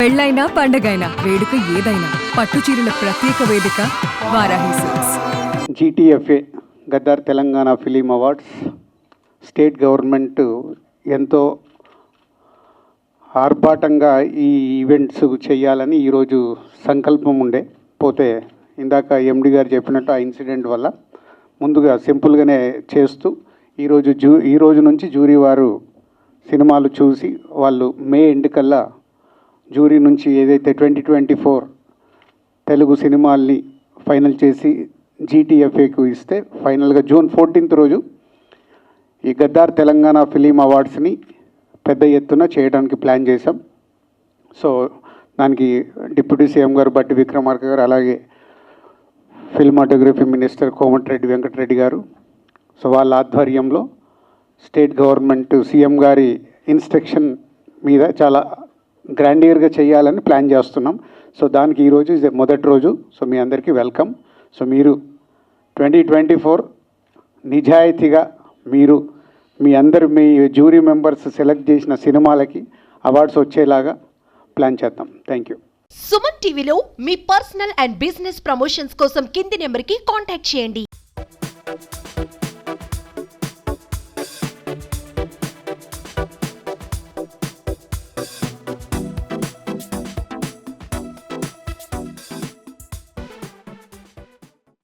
పెళ్ళైనా పండగైనా వేడుక ఏదైనా పట్టు చీరల ప్రత్యేక వేదిక Varahi silks. GTFA Gaddar Telangana film awards state government ఎంతో ఆర్భాటంగా ఈ ఈవెంట్స్ చేయాలని ఈరోజు సంకల్పం ఉండే పోతే ఇందాక ఎండి గారు చెప్పినట్టు ఆ ఇన్సిడెంట్ వల్ల ముందుగా సింపుల్గానే చేస్తూ ఈరోజు నుంచి జ్యూరీ వారు సినిమాలు చూసి వాళ్ళు మే ఎండ్ కల్లా జ్యూరీ నుంచి ఏదైతే 2024 తెలుగు సినిమాల్ని ఫైనల్ చేసి GTFAకు ఇస్తే ఫైనల్గా జూన్ 14th రోజు ఈ గద్దార్ తెలంగాణ ఫిలిం అవార్డ్స్ని పెద్ద ఎత్తున చేయడానికి ప్లాన్ చేశాం. సో దానికి డిప్యూటీ సీఎం గారు బట్టి విక్రమార్క గారు, అలాగే ఫిల్మాటోగ్రఫీ మినిస్టర్ కోమటిరెడ్డి వెంకటరెడ్డి గారు, సో వాళ్ళ ఆధ్వర్యంలో స్టేట్ గవర్నమెంట్ సీఎం గారి ఇన్స్ట్రక్షన్ మీద చాలా గ్రాండియర్గా చేయాలని ప్లాన్ చేస్తున్నాం. సో దానికి ఈరోజు మొదటి రోజు. సో మీ అందరికీ వెల్కమ్. సో మీరు 2024 నిజాయితీగా మీరు మీ జ్యూరీ మెంబర్స్ సెలెక్ట్ చేసిన సినిమాలకి అవార్డ్స్ వచ్చేలాగా ప్లాన్ చేద్దాం. Thank you. సుమన్ టీవీలో మీ పర్సనల్ అండ్ బిజినెస్ ప్రమోషన్స్ కోసం కింది నెంబర్కి కాంటాక్ట్ చేయండి.